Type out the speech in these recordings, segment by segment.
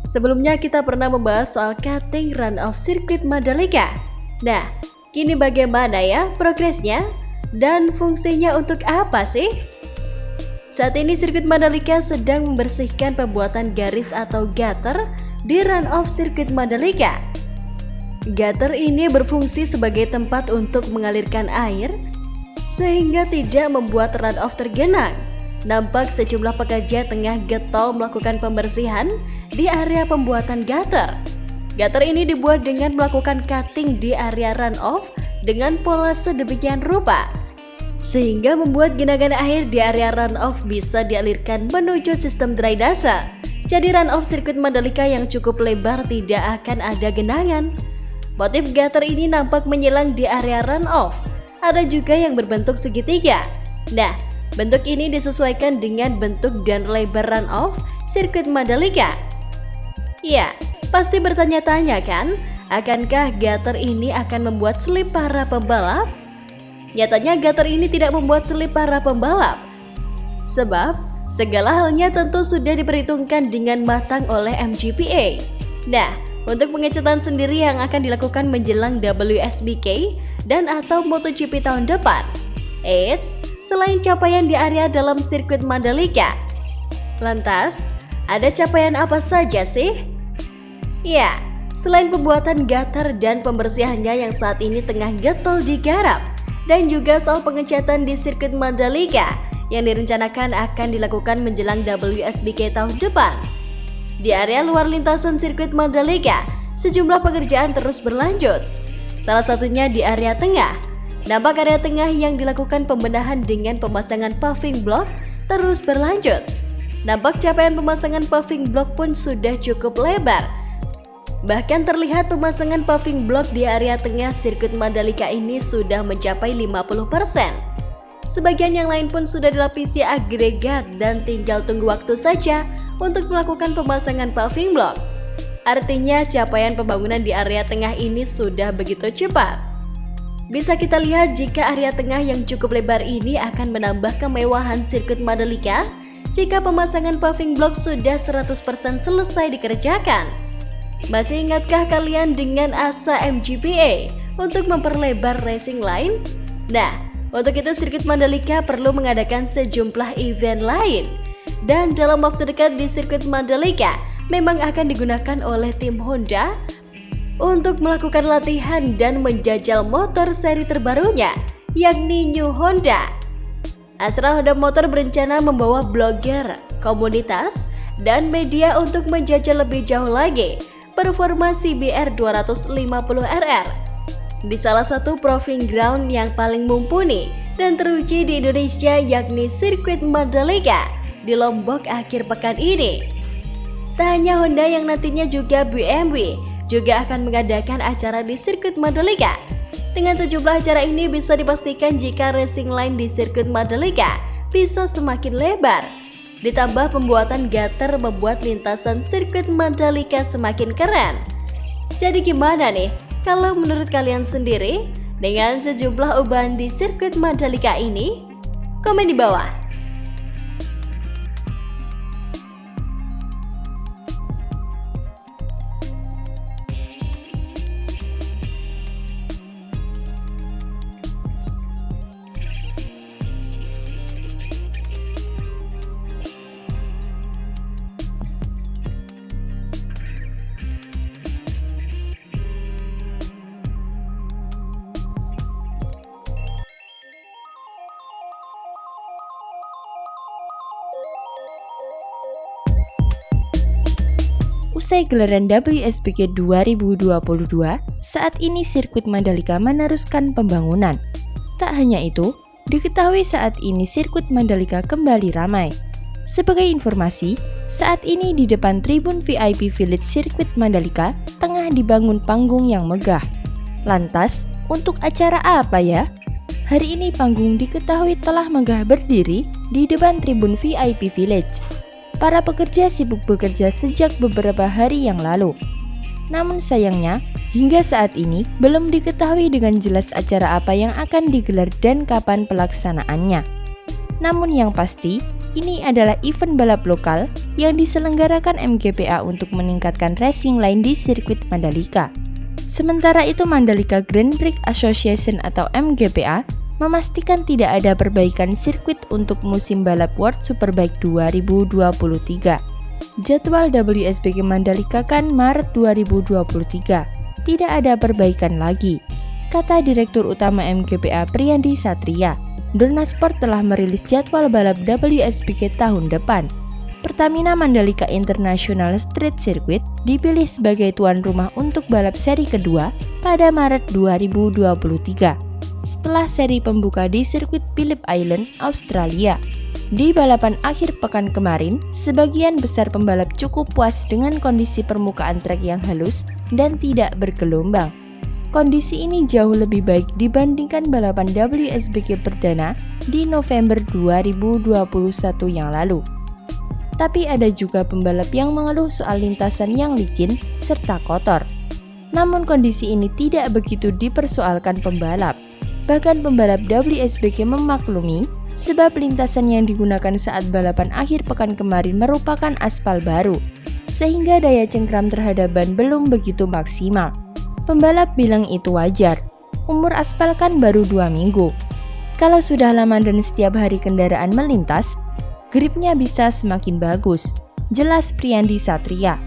Sebelumnya kita pernah membahas soal cutting run-off sirkuit Mandalika. Nah, kini bagaimana ya progresnya? Dan fungsinya untuk apa sih? Saat ini sirkuit Mandalika sedang membersihkan pembuatan garis atau gutter di run-off sirkuit Mandalika. Gutter ini berfungsi sebagai tempat untuk mengalirkan air sehingga tidak membuat run-off tergenang. Nampak sejumlah pekerja tengah getol melakukan pembersihan di area pembuatan gutter. Gutter ini dibuat dengan melakukan cutting di area run-off dengan pola sedemikian rupa, sehingga membuat genangan air di area run-off bisa dialirkan menuju sistem drainase. Jadi run-off sirkuit Mandalika yang cukup lebar tidak akan ada genangan. Motif gutter ini nampak menyilang di area run-off. Ada juga yang berbentuk segitiga. Nah, bentuk ini disesuaikan dengan bentuk dan lebar run-off sirkuit Mandalika. Ya, pasti bertanya-tanya kan, akankah gutter ini akan membuat slip para pembalap? Nyatanya gutter ini tidak membuat slip para pembalap. Sebab, segala halnya tentu sudah diperhitungkan dengan matang oleh MGPA. Nah, untuk pengecetan sendiri yang akan dilakukan menjelang WSBK dan atau MotoGP tahun depan. Eits, selain capaian di area dalam sirkuit Mandalika, lantas ada capaian apa saja sih? Ya, selain pembuatan gutter dan pembersihannya yang saat ini tengah getol digarap, dan juga soal pengecatan di sirkuit Mandalika yang direncanakan akan dilakukan menjelang WSBK tahun depan. Di area luar lintasan sirkuit Mandalika, sejumlah pekerjaan terus berlanjut. Salah satunya di area tengah. Nampak area tengah yang dilakukan pembenahan dengan pemasangan paving block terus berlanjut. Nampak capaian pemasangan paving block pun sudah cukup lebar. Bahkan terlihat pemasangan paving block di area tengah sirkuit Mandalika ini sudah mencapai 50%. Sebagian yang lain pun sudah dilapisi agregat dan tinggal tunggu waktu saja untuk melakukan pemasangan paving block. Artinya capaian pembangunan di area tengah ini sudah begitu cepat. Bisa kita lihat jika area tengah yang cukup lebar ini akan menambah kemewahan sirkuit Mandalika jika pemasangan paving block sudah 100% selesai dikerjakan. Masih ingatkah kalian dengan asa MGPA untuk memperlebar racing line? Nah, untuk itu sirkuit Mandalika perlu mengadakan sejumlah event lain. Dan dalam waktu dekat di sirkuit Mandalika memang akan digunakan oleh tim Honda untuk melakukan latihan dan menjajal motor seri terbarunya, yakni New Honda. Astra Honda Motor berencana membawa blogger, komunitas, dan media untuk menjajal lebih jauh lagi performa CBR 250RR di salah satu proving ground yang paling mumpuni dan teruji di Indonesia, yakni sirkuit Mandalika di Lombok akhir pekan ini. Tak hanya Honda yang nantinya juga BMW juga akan mengadakan acara di sirkuit Mandalika. Dengan sejumlah acara ini bisa dipastikan jika racing line di sirkuit Mandalika bisa semakin lebar. Ditambah pembuatan gutter membuat lintasan sirkuit Mandalika semakin keren. Jadi gimana nih kalau menurut kalian sendiri dengan sejumlah ubahan di sirkuit Mandalika ini? Komen di bawah. Usai gelaran WSBK 2022, saat ini sirkuit Mandalika meneruskan pembangunan. Tak hanya itu, diketahui saat ini sirkuit Mandalika kembali ramai. Sebagai informasi, saat ini di depan tribun VIP Village sirkuit Mandalika tengah dibangun panggung yang megah. Lantas, untuk acara apa ya? Hari ini panggung diketahui telah megah berdiri di depan tribun VIP Village. Para pekerja sibuk bekerja sejak beberapa hari yang lalu. Namun sayangnya, hingga saat ini belum diketahui dengan jelas acara apa yang akan digelar dan kapan pelaksanaannya. Namun yang pasti, Ini adalah event balap lokal yang diselenggarakan MGPA untuk meningkatkan racing line di sirkuit Mandalika. Sementara itu, Mandalika Grand Prix Association atau MGPA memastikan tidak ada perbaikan sirkuit untuk musim balap World Superbike 2023. Jadwal WSBK Mandalika kan Maret 2023. Tidak ada perbaikan lagi, kata Direktur Utama MGPA Priyandi Satria. Dorna Sport telah merilis jadwal balap WSBK tahun depan. Pertamina Mandalika International Street Circuit dipilih sebagai tuan rumah untuk balap seri kedua pada Maret 2023. Setelah seri pembuka di sirkuit Phillip Island, Australia. Di balapan akhir pekan kemarin, sebagian besar pembalap cukup puas dengan kondisi permukaan trek yang halus dan tidak bergelombang. Kondisi ini jauh lebih baik dibandingkan balapan WSBK perdana di November 2021 yang lalu. Tapi ada juga pembalap yang mengeluh soal lintasan yang licin serta kotor. Namun kondisi ini tidak begitu dipersoalkan pembalap. Bahkan pembalap WSBK memaklumi sebab lintasan yang digunakan saat balapan akhir pekan kemarin merupakan aspal baru, sehingga daya cengkram terhadap ban belum begitu maksimal. Pembalap bilang itu wajar, umur aspal kan baru 2 minggu. Kalau sudah lama dan setiap hari kendaraan melintas, gripnya bisa semakin bagus, jelas Priyandi Satria.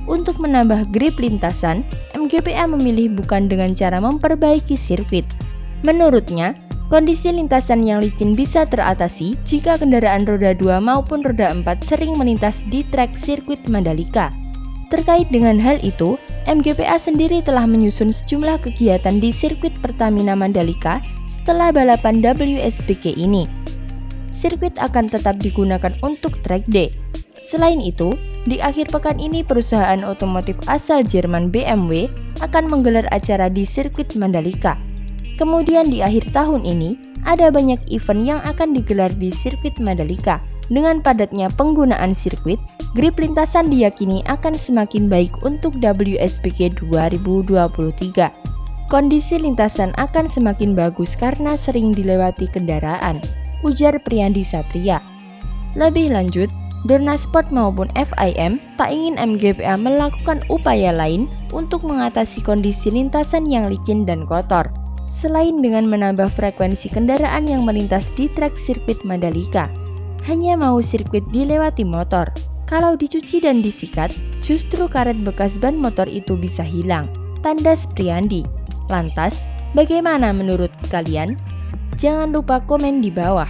Untuk menambah grip lintasan, MGPA memilih bukan dengan cara memperbaiki sirkuit. Menurutnya, kondisi lintasan yang licin bisa teratasi jika kendaraan roda 2 maupun roda 4 sering melintas di trek sirkuit Mandalika. Terkait dengan hal itu, MGPA sendiri telah menyusun sejumlah kegiatan di sirkuit Pertamina Mandalika setelah balapan WSBK ini. Sirkuit akan tetap digunakan untuk track day. Selain itu, di akhir pekan ini perusahaan otomotif asal Jerman BMW akan menggelar acara di sirkuit Mandalika. Kemudian di akhir tahun ini, ada banyak event yang akan digelar di sirkuit Mandalika. Dengan padatnya penggunaan sirkuit, grip lintasan diyakini akan semakin baik untuk WSBK 2023. Kondisi lintasan akan semakin bagus karena sering dilewati kendaraan, ujar Priyandi Satria. Lebih lanjut, Dorna Sport maupun FIM tak ingin MGPA melakukan upaya lain untuk mengatasi kondisi lintasan yang licin dan kotor, selain dengan menambah frekuensi kendaraan yang melintas di trek sirkuit Mandalika. Hanya mau sirkuit dilewati motor. Kalau dicuci dan disikat, justru karet bekas ban motor itu bisa hilang, tandas Priyandi. Lantas, bagaimana menurut kalian? Jangan lupa komen di bawah.